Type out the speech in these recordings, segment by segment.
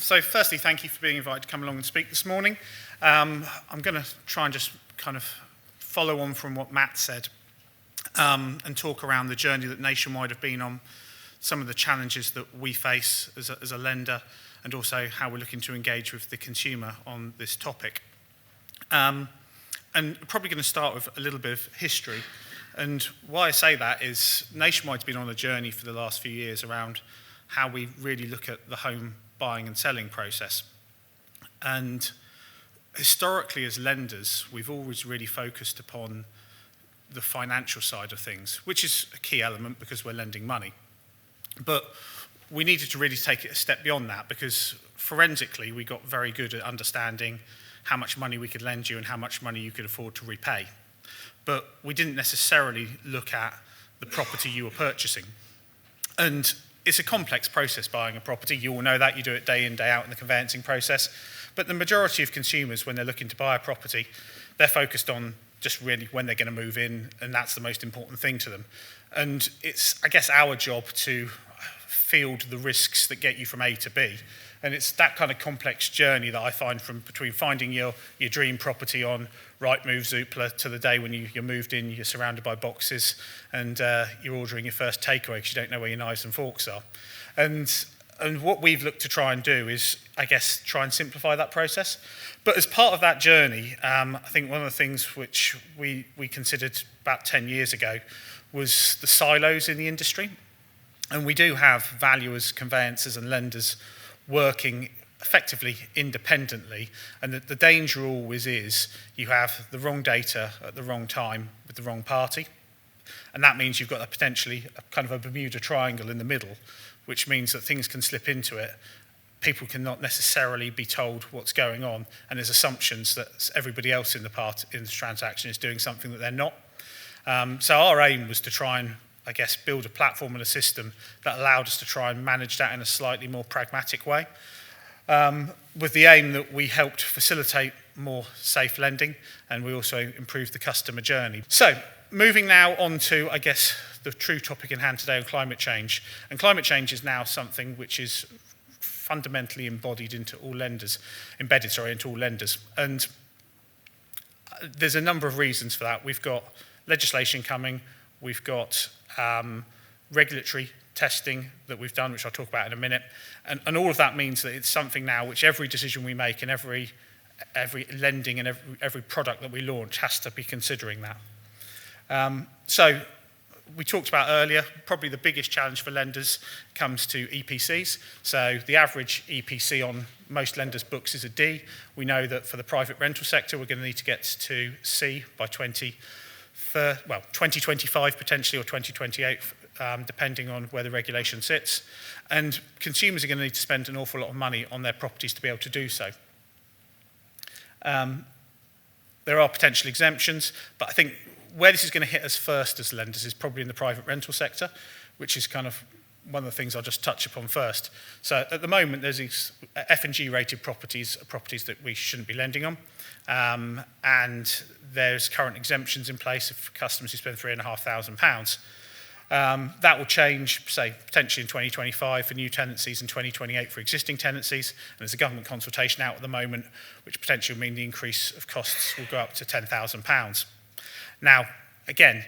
So firstly, thank you for being invited to come along and speak this morning. I'm going to try and just kind of follow on from what Matt said and talk around the journey that Nationwide have been on, some of the challenges that we face as a lender, and also how we're looking to engage with the consumer on this topic. And probably going to start with a little bit of history. And why I say that is Nationwide's been on a journey for the last few years around how we really look at the home buying and selling process. And historically as lenders, we've always really focused upon the financial side of things, which is a key element because we're lending money. But we needed to really take it a step beyond that because forensically we got very good at understanding how much money we could lend you and how much money you could afford to repay. But we didn't necessarily look at the property you were purchasing. And it's a complex process buying a property. You all know that. You do it day in, day out in the conveyancing process. But the majority of consumers, when they're looking to buy a property, they're focused on just really when they're going to move in, and that's the most important thing to them. And it's, I guess, our job to field the risks that get you from A to B. And it's that kind of complex journey that I find from between finding your dream property on Rightmove, Zoopla, to the day when you're moved in, you're surrounded by boxes, and you're ordering your first takeaway because you don't know where your knives and forks are. And what we've looked to try and do is, I guess, try and simplify that process. But as part of that journey, I think one of the things which we considered about 10 years ago was the silos in the industry. And we do have valuers, conveyancers and lenders working effectively independently, and the danger always is you have the wrong data at the wrong time with the wrong party, and that means you've got potentially a kind of a Bermuda Triangle in the middle, which means that things can slip into it. People cannot necessarily be told what's going on, and there's assumptions that everybody else in the transaction is doing something that they're not. So our aim was to try and, I guess, build a platform and a system that allowed us to try and manage that in a slightly more pragmatic way, with the aim that we helped facilitate more safe lending, and we also improved the customer journey. So, moving now on to, I guess, the true topic in hand today on climate change. And climate change is now something which is fundamentally embedded into all lenders. And there's a number of reasons for that. We've got legislation coming, we've got regulatory testing that we've done, which I'll talk about in a minute, and all of that means that it's something now which every decision we make and every lending and every product that we launch has to be considering that. So we talked about earlier, probably the biggest challenge for lenders comes to EPCs. So the average EPC on most lenders' books is a D. We know that for the private rental sector, we're going to need to get to C by 2025 potentially, or 2028, depending on where the regulation sits. And consumers are going to need to spend an awful lot of money on their properties to be able to do so. There are potential exemptions, but I think where this is going to hit us first as lenders is probably in the private rental sector, which is kind of one of the things I'll just touch upon first. So at the moment, there's these F&G rated properties that we shouldn't be lending on. And there's current exemptions in place for customers who spend £3,500. That will change, say, potentially in 2025 for new tenancies and 2028 for existing tenancies. And there's a government consultation out at the moment, which potentially will mean the increase of costs will go up to £10,000. Now, again,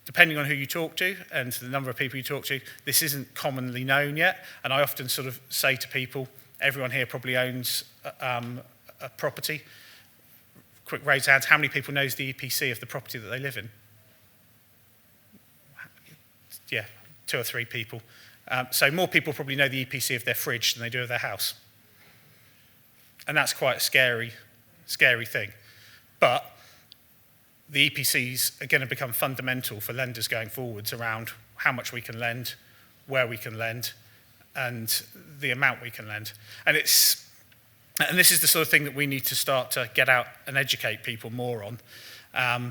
depending on who you talk to and the number of people you talk to, this isn't commonly known yet. And I often sort of say to people, everyone here probably owns a property. Quick raise of hands, how many people knows the EPC of the property that they live in? Yeah, 2 or 3 people. So more people probably know the EPC of their fridge than they do of their house. And that's quite a scary thing. But the EPCs are going to become fundamental for lenders going forwards around how much we can lend, where we can lend, and the amount we can lend. And this is the sort of thing that we need to start to get out and educate people more on,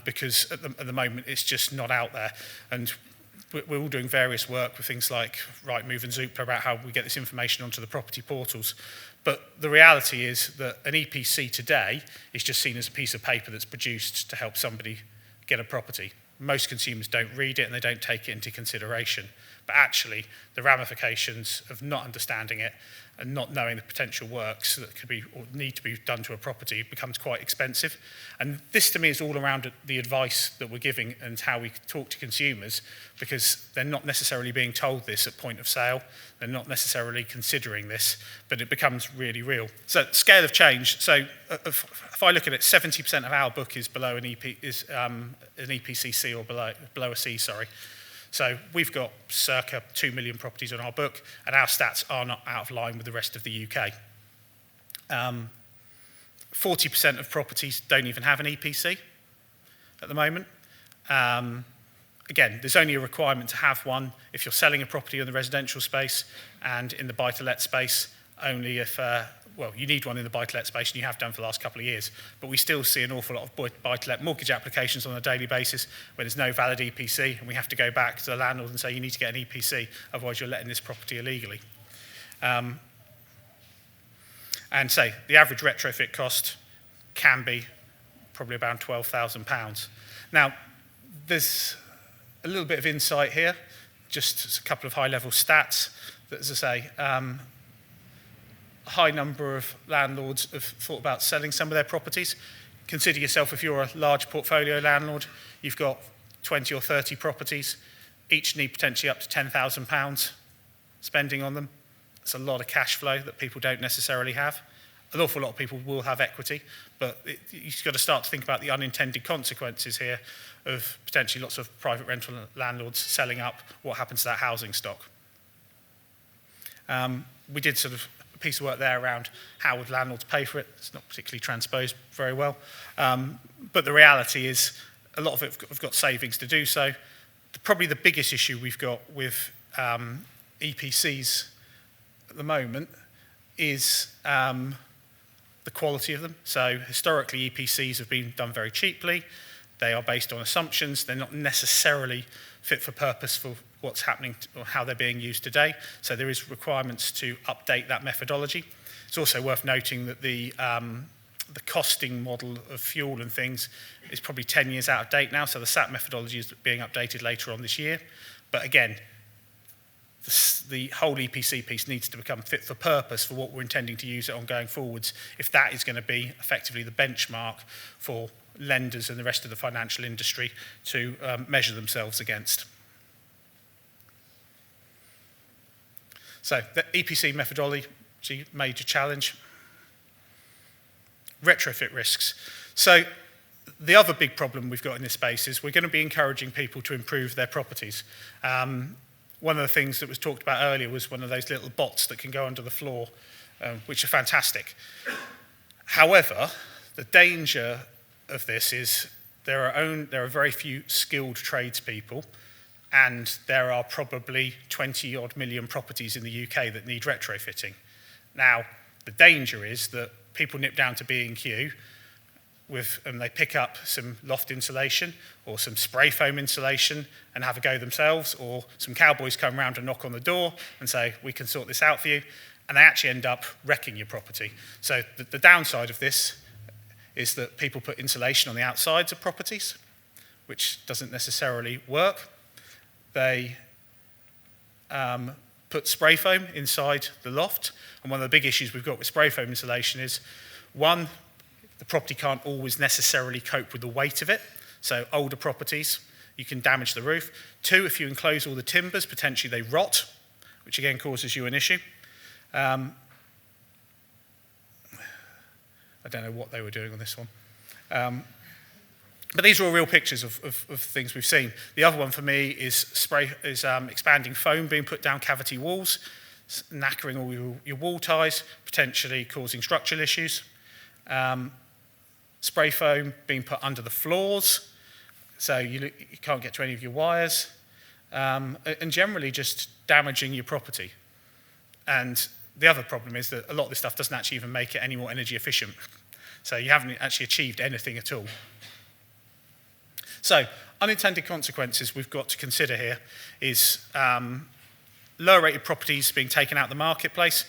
because at the moment it's just not out there. And we're all doing various work with things like Rightmove and Zoopla about how we get this information onto the property portals. But the reality is that an EPC today is just seen as a piece of paper that's produced to help somebody get a property. Most consumers don't read it and they don't take it into consideration. But actually, the ramifications of not understanding it and not knowing the potential works that could be or need to be done to a property becomes quite expensive. And this to me is all around the advice that we're giving and how we talk to consumers, because they're not necessarily being told this at point of sale, they're not necessarily considering this, but it becomes really real. So scale of change, so if I look at it, 70% of our book is below an EPC C or below a C, sorry. So we've got circa 2 million properties on our book, and our stats are not out of line with the rest of the UK. 40% of properties don't even have an EPC at the moment. Again, there's only a requirement to have one if you're selling a property in the residential space, and in the buy-to-let space, only if, well, you need one in the buy-to-let space, and you have done for the last couple of years. But we still see an awful lot of buy-to-let mortgage applications on a daily basis where there's no valid EPC, and we have to go back to the landlord and say, you need to get an EPC, otherwise you're letting this property illegally. And say, the average retrofit cost can be probably around £12,000. Now, there's a little bit of insight here, just a couple of high-level stats that, as I say, a high number of landlords have thought about selling some of their properties. Consider yourself, if you're a large portfolio landlord, you've got 20 or 30 properties, each need potentially up to £10,000 spending on them. It's a lot of cash flow that people don't necessarily have. An awful lot of people will have equity, but you've got to start to think about the unintended consequences here of potentially lots of private rental landlords selling up. What happens to that housing stock? We did sort of a piece of work there around how would landlords pay for it. It's not particularly transposed very well. But the reality is a lot of it have got savings to do so. Probably the biggest issue we've got with EPCs at the moment is the quality of them. So historically, EPCs have been done very cheaply. They are based on assumptions. They're not necessarily fit for purpose for what's happening or how they're being used today. So there is requirements to update that methodology. It's also worth noting that the costing model of fuel and things is probably 10 years out of date now. So the SAP methodology is being updated later on this year. But again, the whole EPC piece needs to become fit for purpose for what we're intending to use it on going forwards, if that is going to be effectively the benchmark for lenders and the rest of the financial industry to measure themselves against. So the EPC methodology, major challenge. Retrofit risks. So the other big problem we've got in this space is we're going to be encouraging people to improve their properties. One of the things that was talked about earlier was one of those little bots that can go under the floor, which are fantastic. However, the danger of this is there are very few skilled tradespeople, and there are probably 20-odd million properties in the UK that need retrofitting. Now, the danger is that people nip down to B&Q and they pick up some loft insulation or some spray foam insulation and have a go themselves, or some cowboys come around and knock on the door and say, we can sort this out for you, and they actually end up wrecking your property. So the downside of this is that people put insulation on the outsides of properties, which doesn't necessarily work. They put spray foam inside the loft, and one of the big issues we've got with spray foam insulation is, one, the property can't always necessarily cope with the weight of it. So older properties, you can damage the roof. Two, if you enclose all the timbers, potentially they rot, which again causes you an issue. I don't know what they were doing on this one. But these are all real pictures of things we've seen. The other one for me is expanding foam being put down cavity walls, knackering all your wall ties, potentially causing structural issues. Spray foam being put under the floors, so you can't get to any of your wires, and generally just damaging your property. And the other problem is that a lot of this stuff doesn't actually even make it any more energy efficient. So you haven't actually achieved anything at all. So unintended consequences we've got to consider here is lower rated properties being taken out of the marketplace.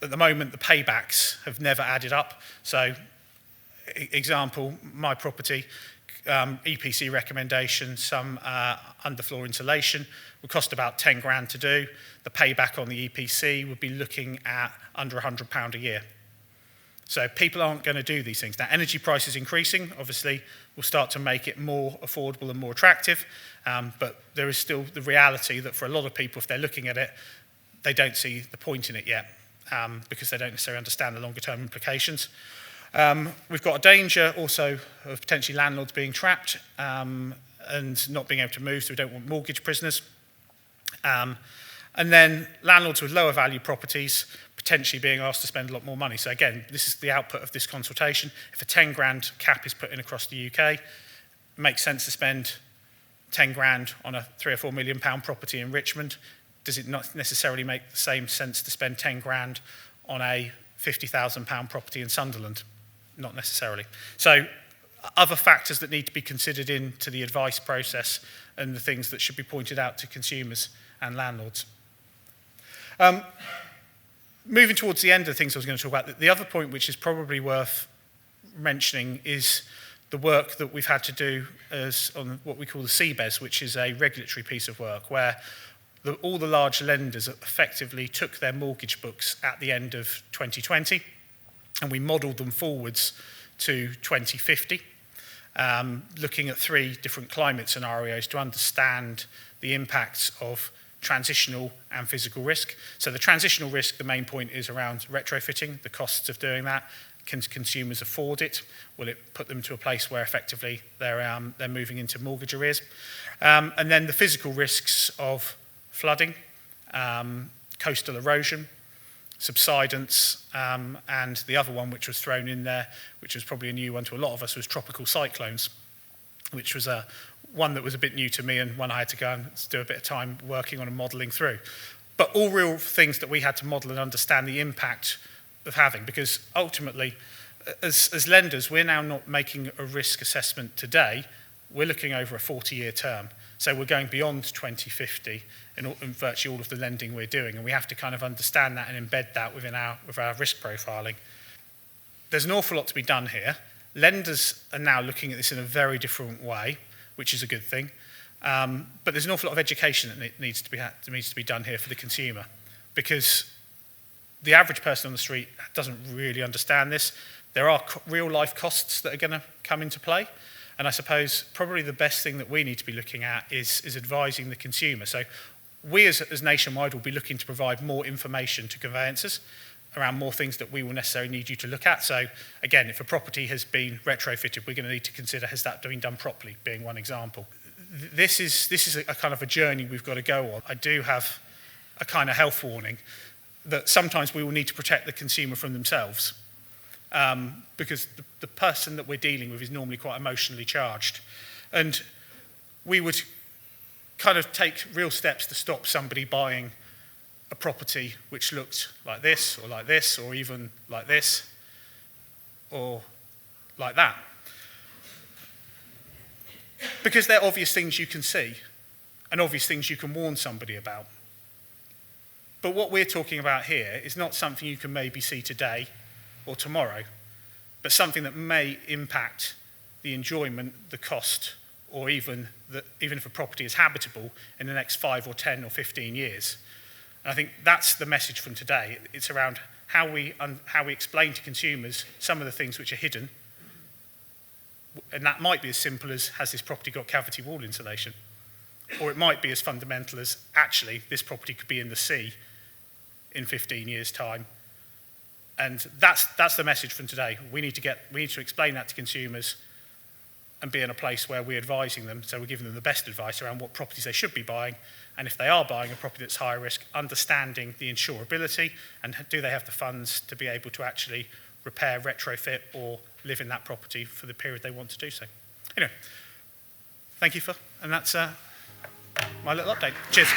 At the moment, the paybacks have never added up. So, example, my property, EPC recommendation, some underfloor insulation. would cost about 10 grand to do. The payback on the EPC would be looking at under £100 a year. So people aren't going to do these things. Now, energy prices increasing, obviously, will start to make it more affordable and more attractive, but there is still the reality that for a lot of people, if they're looking at it, they don't see the point in it yet, because they don't necessarily understand the longer-term implications. We've got a danger also of potentially landlords being trapped and not being able to move, so we don't want mortgage prisoners. And then landlords with lower value properties potentially being asked to spend a lot more money. So again, this is the output of this consultation. If a 10 grand cap is put in across the UK, it makes sense to spend 10 grand on a £3 or £4 million property in Richmond. Does it not necessarily make the same sense to spend 10 grand on a £50,000 property in Sunderland? Not necessarily. So other factors that need to be considered into the advice process and the things that should be pointed out to consumers and landlords. Moving towards the end of the things I was going to talk about, the other point which is probably worth mentioning is the work that we've had to do on what we call the SIBEs, which is a regulatory piece of work where all the large lenders effectively took their mortgage books at the end of 2020 and we modelled them forwards to 2050, looking at 3 different climate scenarios to understand the impacts of transitional and physical risk. So the transitional risk, the main point is around retrofitting, the costs of doing that. Can consumers afford it? Will it put them to a place where effectively they're moving into mortgage arrears? And then the physical risks of flooding, coastal erosion, subsidence, and the other one which was thrown in there, which was probably a new one to a lot of us, was tropical cyclones, which was one that was a bit new to me and one I had to go and do a bit of time working on and modelling through. But all real things that we had to model and understand the impact of having, because ultimately, as lenders, we're now not making a risk assessment today, we're looking over a 40-year term. So we're going beyond 2050 in virtually all of the lending we're doing, and we have to kind of understand that and embed that with our risk profiling. There's an awful lot to be done here. Lenders are now looking at this in a very different way, which is a good thing. But there's an awful lot of education that needs to be done here for the consumer, because the average person on the street doesn't really understand this. There are real life costs that are going to come into play. And I suppose probably the best thing that we need to be looking at is advising the consumer. So we as Nationwide will be looking to provide more information to conveyancers around more things that we will necessarily need you to look at. So again, if a property has been retrofitted, we're going to need to consider, has that been done properly, being one example. This is a kind of a journey we've got to go on. I do have a kind of health warning that sometimes we will need to protect the consumer from themselves, because the person that we're dealing with is normally quite emotionally charged. And we would kind of take real steps to stop somebody buying a property which looked like this, or even like this, or like that. Because they're obvious things you can see, and obvious things you can warn somebody about. But what we're talking about here is not something you can maybe see today or tomorrow, but something that may impact the enjoyment, the cost, or even if a property is habitable in the next 5 or 10 or 15 years. And I think that's the message from today. It's around how we explain to consumers some of the things which are hidden. And that might be as simple as, has this property got cavity wall insulation? Or it might be as fundamental as, actually, this property could be in the sea in 15 years' time. And that's the message from today. We need to explain that to consumers and be in a place where we're advising them, so we're giving them the best advice around what properties they should be buying, and if they are buying a property that's high risk, understanding the insurability, and do they have the funds to be able to actually repair, retrofit, or live in that property for the period they want to do so. Anyway, thank you and that's my little update. Cheers.